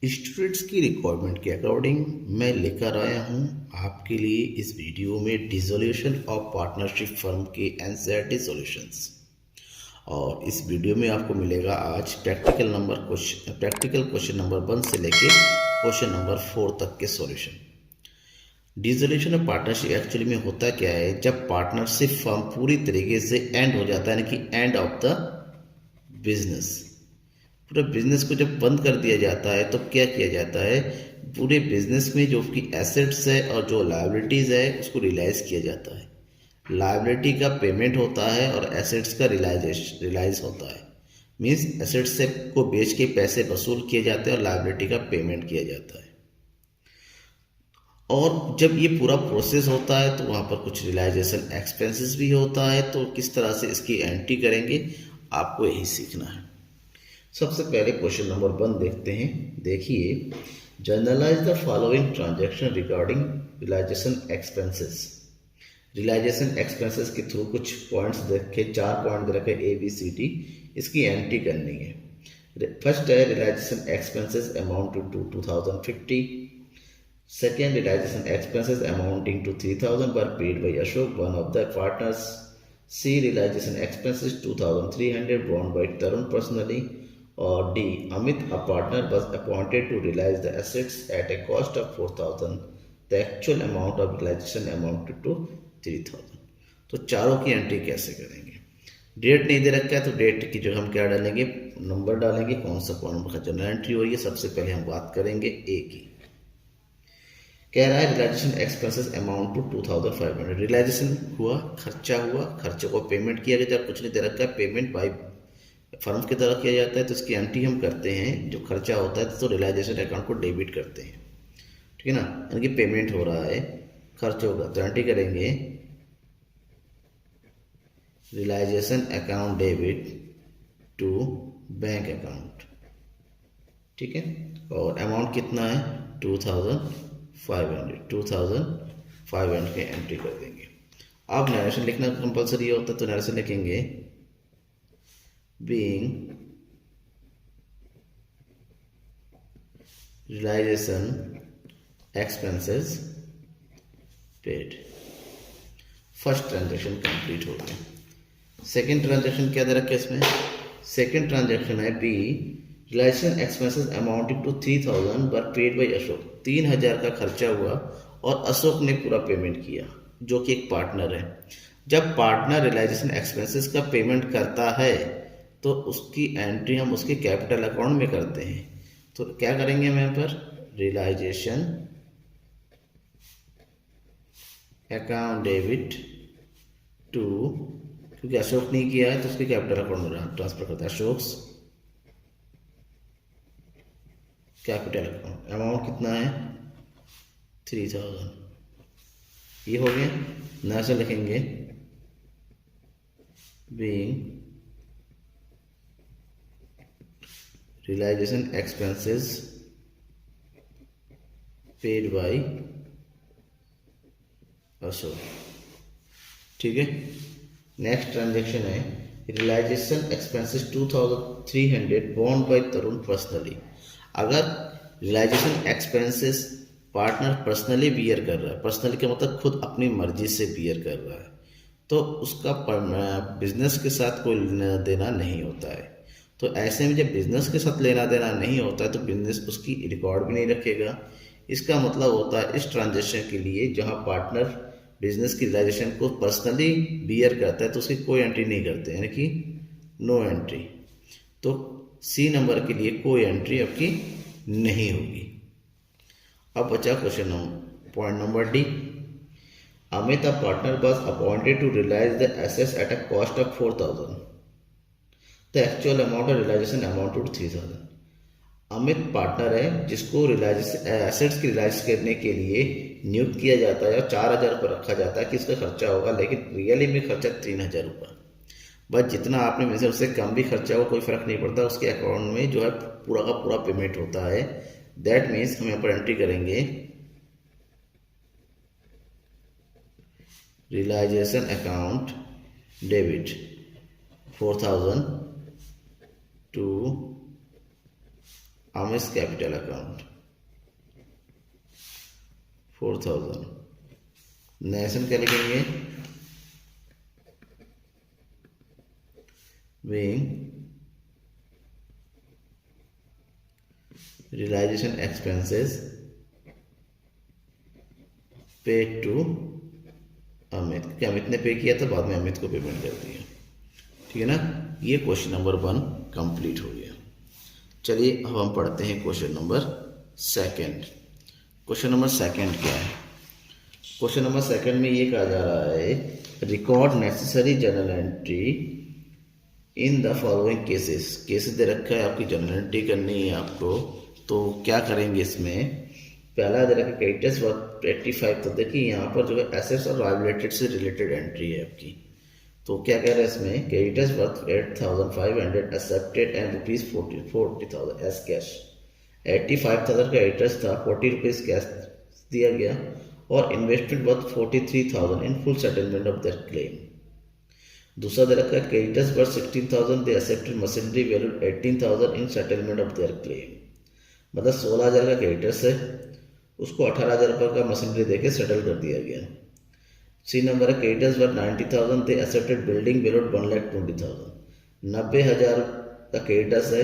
Students की requirement के according मैं लेकर आया हूँ आपके लिए इस वीडियो में डिसोल्यूशन ऑफ पार्टनरशिप फर्म के एनसीईआरटी सॉल्यूशंस। और इस वीडियो में आपको मिलेगा आज प्रैक्टिकल क्वेश्चन नंबर 1 से लेके क्वेश्चन नंबर 4 तक के solution. Dissolution of partnership actually में होता क्या है, जब पार्टनरशिप फर्म पूरी तरीके से एंड हो जाता है, यानी कि एंड ऑफ द बिजनेस, पूरे बिजनेस को जब बंद कर दिया जाता है तो क्या किया जाता है, पूरे बिजनेस में जो उसकी एसेट्स है और जो लायबिलिटीज़ है उसको रियलाइज़ किया जाता है। लायबिलिटी का पेमेंट होता है और एसेट्स का रियलाइज होता है। मीन्स एसेट्स से को बेच के पैसे वसूल किए जाते हैं और लायबिलिटी का पेमेंट किया जाता है। और जब ये पूरा प्रोसेस होता है तो वहाँ पर कुछ रियलाइजेशन एक्सपेंसेस भी होता है। तो किस तरह से इसकी एंट्री करेंगे आपको यही सीखना है। सबसे पहले क्वेश्चन नंबर 1 देखते हैं। देखिए, journalize the following transaction regarding realization expenses. Realization expenses के थ्रू कुछ पॉइंट्स देखे, 4 पॉइंट दे रखे ABCD, इसकी एंट्री करनी है। फर्स्ट है realization expenses amount to 2050। Second, realization expenses amounting to 3000 were paid by Ashok, one of the partners. C, realization expenses 2300 borne by Tarun personally. Or D, Amit, a partner, was appointed to realize the assets at a cost of 4000. The actual amount of realization amounted to 3000. तो चारों की entry कैसे करेंगे? Date नहीं दे रखा है तो date की जगह हम क्या डालेंगे, नंबर डालेंगे। कौन सा नंबर का जनरल एंट्री हो रही है, सबसे पहले हम बात करेंगे ए की। कह रहा है रियलाइजेशन एक्सपेंसेस अमाउंट टू 2500। रियलाइजेशन हुआ, खर्चा हुआ, खर्चे को पेमेंट किया गया। जब कुछ नहीं दे रखा है, पेमेंट बाय फर्म की तरफ किया जाता है तो इसकी एंट्री हम करते हैं। जो खर्चा होता है तो रियलाइजेशन अकाउंट को डेबिट करते हैं, ठीक है ना, यानी कि पेमेंट हो रहा है, खर्च होगा तो एंट्री करेंगे realization account debit to bank account, ठीक है। और अमाउंट कितना है 2500 की एंट्री कर देंगे। अब नरेशन लिखना कंपलसरी होता है तो नरेशन लिखेंगे being realization expenses paid. First transaction complete हो गया। सेकेंड ट्रांजैक्शन क्या दे रखा है इसमें, सेकेंड ट्रांजैक्शन है B, realization expenses amounting to 3000 were paid by Ashok. 3000 का खर्चा हुआ और अशोक ने पूरा पेमेंट किया, जो कि एक पार्टनर है। जब पार्टनर रियलाइजेशन एक्सपेंसेस का पेमेंट करता है तो उसकी एंट्री हम उसके कैपिटल अकाउंट में करते हैं। तो क्या करेंगे हम यहाँ पर, रियलाइजेशन अकाउंट डेबिट टू, क्योंकि अशोक नहीं किया है तो उसके कैपिटल अकाउंट में ट्रांसफर करता है। अशोक कैपिटल अकाउंट, अमाउंट कितना है 3000। ये हो गया। ना से लिखेंगे being realization expenses paid by Ashok, ठीक है। नेक्स्ट ट्रांजैक्शन है realization expenses 2300 borne by Tarun personally. अगर realization expenses partner personally bear कर रहा है, पर्सनली का मतलब खुद अपनी मर्जी से बियर कर रहा है, तो उसका बिजनेस के साथ कोई लेना देना नहीं होता है। तो ऐसे में जब बिजनेस के साथ लेना देना नहीं होता है तो बिजनेस उसकी रिकॉर्ड भी नहीं रखेगा। इसका मतलब होता है इस ट्रांजेक्शन के लिए जहां पार्टनर बिजनेस की रियलाइजेशन को पर्सनली बियर करता है तो उसकी कोई एंट्री नहीं करते, यानी कि नो एंट्री। तो सी नंबर के लिए कोई एंट्री आपकी नहीं होगी। अब बचा question point number D. Amit, a partner, was appointed to realize the assets at a cost of 4000. The actual amount of realization amounted to 3000. Amit partner है जिसको रियलाइजेशन एसेट्स की रियलाइज करने के लिए नियुक्त किया जाता है और 4000 पर रखा जाता है कि इसका खर्चा होगा, लेकिन रियली में खर्चा 3000 रुपये। बस जितना आपने में से उससे कम भी खर्चा हो कोई फर्क नहीं पड़ता, उसके अकाउंट में जो है पूरा का पूरा पेमेंट होता है। दैट मीन्स हम यहाँ पर एंट्री करेंगे रियलाइजेशन अकाउंट डेबिट 4000 टू आमिस कैपिटल अकाउंट 4000। नरेशन क्या लिखेंगे, being realization expenses paid to Amit, कि अमित ने पे किया था, बाद में अमित को पेमेंट कर दिया। ठीक है ना, ये क्वेश्चन नंबर 1 कंप्लीट हो गया। चलिए अब हम पढ़ते हैं क्वेश्चन नंबर 2। क्वेश्चन नंबर 2 क्या है? क्वेश्चन नंबर 2 में ये कहा जा रहा है, record necessary journal entry in the following cases they रखा है, आपकी जर्नल एंट्री करनी है आपको। तो क्या करेंगे इसमें, पहला दे रखा है क्रेडिटर्स वर्थ 85। तो देखिए यहाँ पर जो है एसेट्स और लायबिलिटीज से रिलेटेड एंट्री है आपकी। तो क्या कह रहा है इसमें, creditors worth 8500 accepted and ₹40,000 as cash. 85,000 का क्रेडिटर्स था, 40 रुपीज़ कैश दिया गया, और investment worth 43,000 in full settlement of that claim. दूसरा दे रखा है creditors worth 16,000 they accepted machinery valued 18,000 in settlement of their claim. मतलब 16,000 का क्रेडिटर्स है, उसको 18,000 रुपये का मशीनरी देके सेटल कर दिया गया। सी नंबर है creditors worth 90,000 they accepted building valued 1,20,000। 90,000 का क्रेडिटर्स है,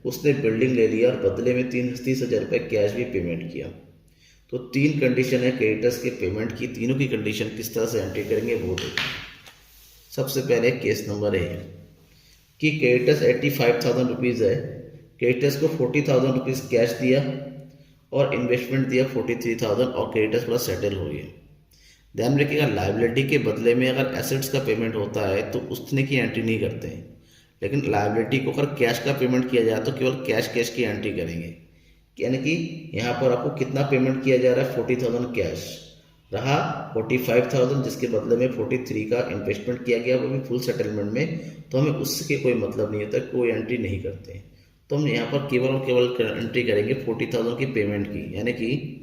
उसने बिल्डिंग ले लिया और बदले में 30,000 रुपये कैश भी पेमेंट किया। तो 3 कंडीशन है क्रेडिटर्स के पेमेंट की, तीनों की कंडीशन किस तरह से एंट्री करेंगे वो देखें। सबसे पहले केस नंबर ए कि क्रेडिटर्स 85,000 रुपीज़ है, क्रेडिटर्स को 40,000 रुपीज़ कैश दिया और इन्वेस्टमेंट दिया 43,000 और क्रेडिटर्स पूरा सेटल हो गया। ध्यान रखिएगा, लायबिलिटी के बदले में अगर एसेट्स का पेमेंट होता है तो उतने की एंट्री नहीं करते हैं, लेकिन लायबिलिटी को अगर कैश का पेमेंट किया जाए तो केवल कैश की एंट्री करेंगे। यानी कि यहाँ पर आपको कितना पेमेंट किया जा रहा है, 40,000 कैश रहा, 45,000 जिसके बदले में 43 का इन्वेस्टमेंट किया गया, वो भी फुल सेटलमेंट में। तो हमें उसके कोई मतलब नहीं होता, कोई एंट्री नहीं करते। तो हम यहाँ पर केवल और केवल एंट्री करेंगे 40,000 की पेमेंट की, यानी कि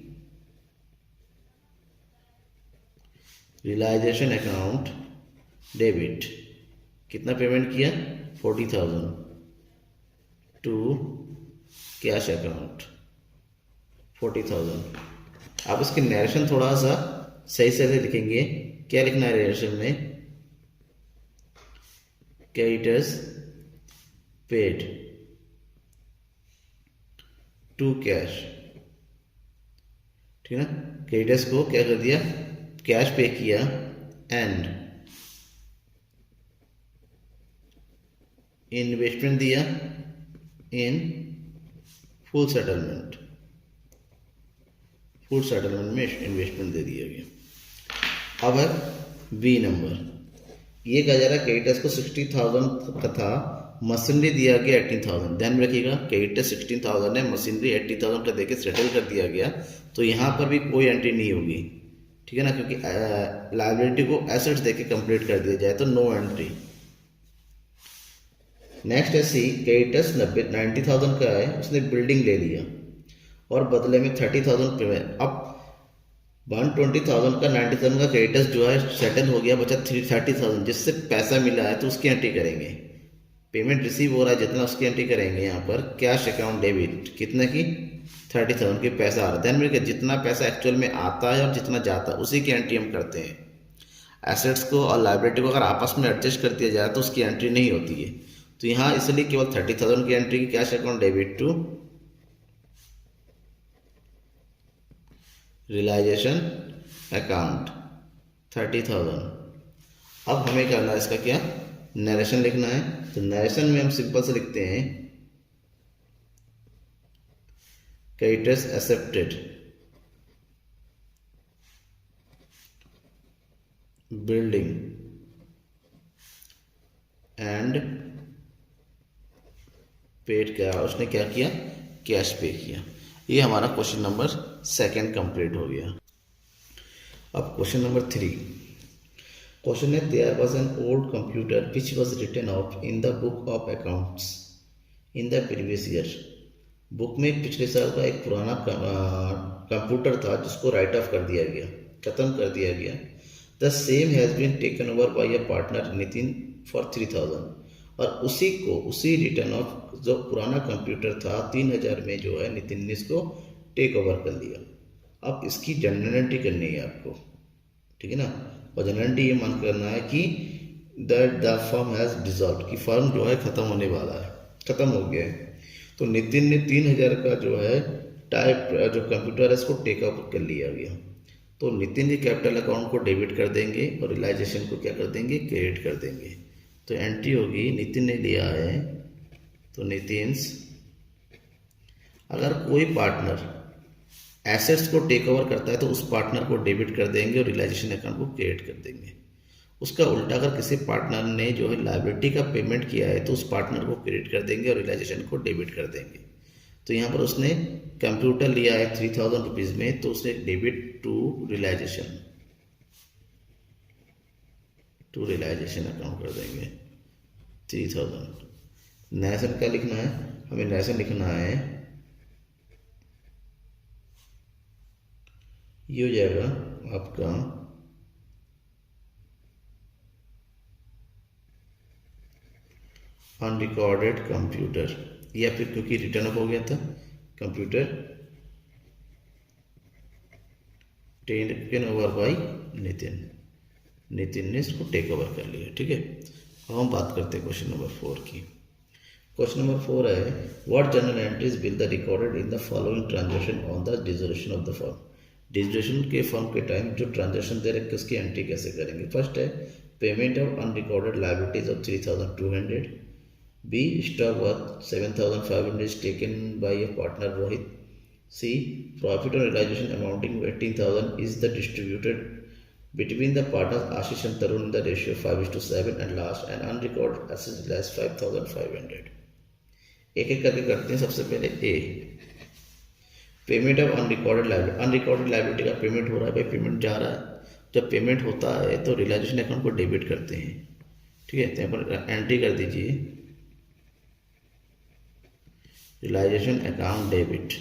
रियलाइजेशन अकाउंट डेबिट। कितना पेमेंट किया, 40,000 टू कैश अकाउंट 40,000। आप इसके नरेशन थोड़ा सा सही से लिखेंगे। क्या लिखना है नरेशन में, क्रेडिटर्स पेड टू कैश। ठीक है ना, क्रेडिटर्स को क्या कर दिया, कैश पे किया, एंड इन्वेस्टमेंट दिया इन फुल सेटलमेंट में इन्वेस्टमेंट दे दिया गया। अब है बी नंबर, ये कहा जा रहा है क्रेडिटर्स को 60,000 का था, मशीनरी दिया गया 18,000। ध्यान रखिएगा, क्रेडिटर 16,000 है, मशीनरी 80,000 का देके सेटल कर दिया गया। तो यहाँ पर भी कोई एंट्री नहीं होगी, ठीक है ना, क्योंकि लायबिलिटी को एसेट्स देके कंप्लीट कर दिया जाए तो नो एंट्री। नेक्स्ट है सी, क्रेडिटर्स 90,000 का है, उसने बिल्डिंग ले लिया और बदले में 30,000 पेमेंट। अब 120,000 का 90,000 का क्रेडिटर्स जो है सेटल हो गया, बचा 30,000 जिससे पैसा मिला है, तो उसकी एंट्री करेंगे। पेमेंट रिसीव हो रहा है जितना, उसकी एंट्री करेंगे। यहाँ पर कैश अकाउंट डेबिट कितने की, 30,000 की पैसा आ रहा है। ध्यान में जितना पैसा एक्चुअल में आता है और जितना जाता है उसी की एंट्री हम करते हैं। एसेट्स को और लायबिलिटी को अगर आपस में एडजस्ट कर दिया जाए तो उसकी एंट्री नहीं होती है। तो यहाँ इसलिए केवल 30,000 की एंट्री की, cash account debit to realization account 30,000। अब हमें करना है इसका क्या, नरेशन लिखना है। तो नरेशन में हम सिंपल से लिखते हैं creditors accepted building and paid किया, उसने क्या किया, कैश पे किया। ये हमारा क्वेश्चन नंबर 2 कंप्लीट हो गया। अब क्वेश्चन नंबर 3, क्वेश्चन है there was an old computer which was written off in the book of accounts in the previous year. Book में पिछले साल का एक पुराना कंप्यूटर था जिसको राइट ऑफ कर दिया गया, खत्म कर दिया गया। The same has been taken over by a partner Nitin for 3,000। और उसी रिटर्न ऑफ जो पुराना कंप्यूटर था 3000 में जो है नितिन ने इसको टेक ओवर कर लिया। अब इसकी जनरलिटी करनी है आपको, ठीक है ना। और जनरलिटी ये मान करना है कि द फर्म हैज़ डिसॉल्व, कि फर्म जो है ख़त्म होने वाला है, ख़त्म हो गया है। तो नितिन ने 3000 का जो है टाइप जो कंप्यूटर है इसको टेक ओवर कर लिया गया। तो नितिन के कैपिटल अकाउंट को डेबिट कर देंगे और रियलाइजेशन को क्या कर देंगे, क्रेडिट कर देंगे। तो एंट्री होगी नितिन ने लिया है, तो नितिन्स, अगर कोई पार्टनर एसेट्स को टेक ओवर करता है तो उस पार्टनर को डेबिट कर देंगे और रियलाइजेशन अकाउंट को क्रिएट कर देंगे। उसका उल्टा, अगर किसी पार्टनर ने जो है लायबिलिटी का पेमेंट किया है तो उस पार्टनर को क्रेडिट कर देंगे और रियलाइजेशन को डेबिट कर देंगे। तो यहाँ पर उसने कंप्यूटर लिया है 3000 रुपीज़ में, तो उसने डेबिट टू रियलाइजेशन अकाउंट कर देंगे 3000। नेशन क्या लिखना है, हमें नेशन लिखना है, ये हो जाएगा आपका अनरिकॉर्डेड कंप्यूटर, या फिर क्योंकि रिटर्न अप हो गया था computer taken over bye Nitin ने इसको टेक ओवर कर लिया, ठीक है। अब हम बात करते हैं क्वेश्चन नंबर 4 की। क्वेश्चन नंबर 4 है, what journal entries will the recorded in the following transaction on the dissolution of the firm. Dissolution के फर्म के टाइम जो ट्रांजेक्शन दे रखे उसकी एंट्री कैसे करेंगे। फर्स्ट है payment of unrecorded liabilities of 3200, B stock worth 7500 is taken by a partner Rohit, C profit on realization amounting to 18,000 is the distributed between the partners Ashish and Tarun in the ratio 5:7, and last an unrecorded assets less 5500। एक एक करके करते हैं। सबसे पहले a, payment of unrecorded liability. Unrecorded liability का payment हो रहा है, भाई पेमेंट जा रहा है। जब पेमेंट होता है तो रियलाइजेशन अकाउंट को डेबिट करते हैं, ठीक है। तो यहाँ पर एंट्री कर दीजिए रियलाइजेशन अकाउंट डेबिट।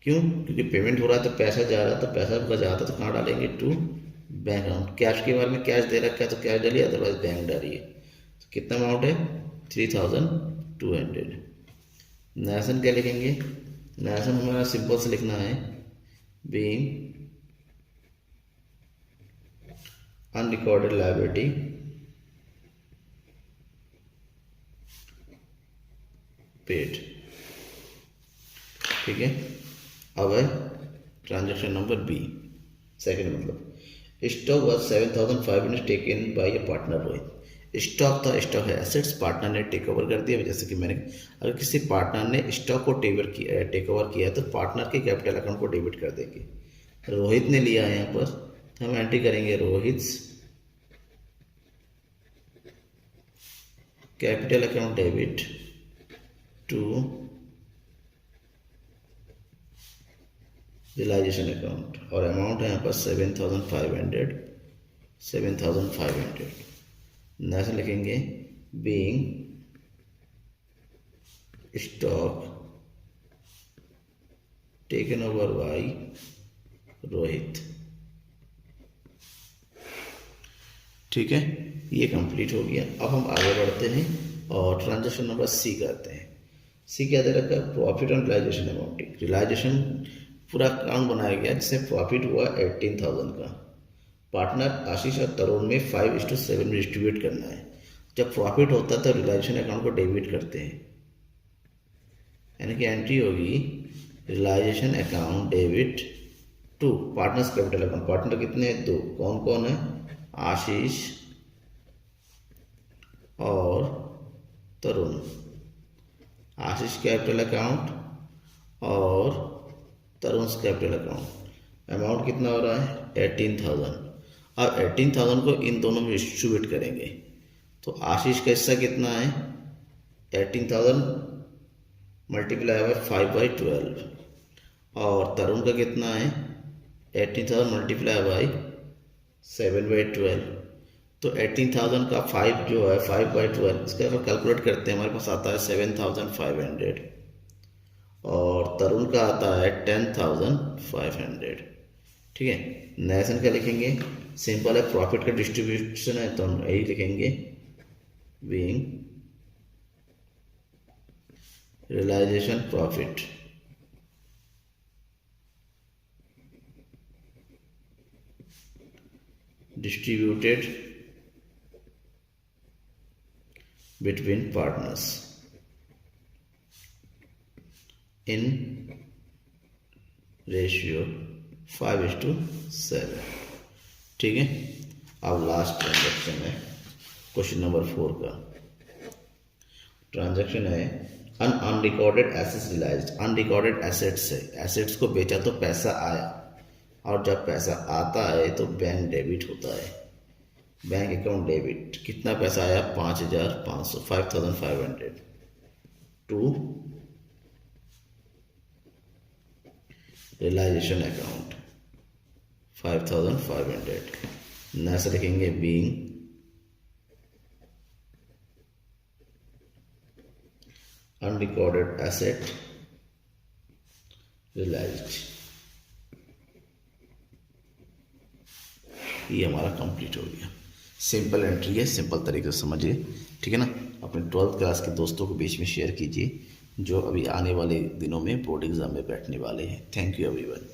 क्यों, क्योंकि पेमेंट हो रहा है तो पैसा जा रहा है, तो पैसा का जाता है तो कहाँ डालेंगे, टू बैंक अकाउंट। कैश के बारे में कैश दे रखा है तो कैश डालिए, अदरवाइज बैंक डालिए। तो कितना अमाउंट है, 3200। नेशन क्या लिखेंगे, नेशन हमारा सिंपल से लिखना है, बीइंग अनरिकॉर्डेड लायबिलिटी पेड, ठीक है। अब है ट्रांजेक्शन नंबर बी, सेकंड मतलब stock was 7500 taken by A partner Rohit. Stock था, स्टॉक है एसेट्स, पार्टनर ने टेक ओवर कर दिया। जैसे कि मैंने, अगर किसी पार्टनर ने स्टॉक को टेक ओवर किया तो पार्टनर के कैपिटल अकाउंट को डेबिट कर देंगे। रोहित ने लिया है यहाँ पर, तो हम एंट्री करेंगे Rohit capital account debit to realization account, और अमाउंट है यहाँ पर 7500। नेक्स्ट लिखेंगे being stock taken over by Rohit, ठीक है। ये कंप्लीट हो गया। अब हम आगे बढ़ते हैं और ट्रांजेक्शन नंबर सी करते हैं। सी क्या दे रखा है, profit on realization amounting. Realization पूरा अकाउंट बनाया गया जिसमें प्रॉफिट हुआ 18,000 का। पार्टनर आशीष और तरुण में 5:7 में डिस्ट्रीब्यूट करना है। जब प्रॉफिट होता है तो रियलाइजेशन अकाउंट को डेबिट करते हैं, यानी कि एंट्री होगी realization account debit to partners capital account. Partner कितने हैं, 2। कौन कौन है, आशीष और तरुण। आशीष कैपिटल अकाउंट और तरुण कैपिटल अकाउंट। अमाउंट कितना हो रहा है, 18,000। अब 18,000 को इन दोनों में डिस्ट्रीब्यूट करेंगे। तो आशीष का हिस्सा कितना है, 18,000 मल्टीप्लाई बाय 5/12, और तरुण का कितना है, 18,000 मल्टीप्लाई बाय 7/12। तो 18,000 का 5 जो है 5/12, इसका अगर कैलकुलेट करते हैं हमारे पास आता है 7,500, और तरुण का आता है 10,500, ठीक है। नेशन क्या लिखेंगे, सिंपल है, प्रॉफिट का डिस्ट्रीब्यूशन है तो हम यही लिखेंगे being realization profit distributed between partners in ratio 5:7। ठीक है, अब लास्ट ट्रांजैक्शन है क्वेश्चन नंबर 4 का। ट्रांजैक्शन है unrecorded assets realized. Unrecorded assets है, एसेट्स को बेचा तो पैसा आया, और जब पैसा आता है तो बैंक डेबिट होता है। बैंक अकाउंट डेबिट, कितना पैसा आया? 5,500, 5,500 टू रियलाइजेशन अकाउंट 5,500। नेक्स्ट लिखेंगे बीइंग अनरिकॉर्डेड एसेट रियलाइज्ड। ये हमारा कंप्लीट हो गया। सिंपल एंट्री है, सिंपल तरीके से समझिए। ठीक है ना, अपने 12th क्लास के दोस्तों को बीच में शेयर कीजिए जो अभी आने वाले दिनों में बोर्ड एग्जाम में बैठने वाले हैं। Thank you everyone.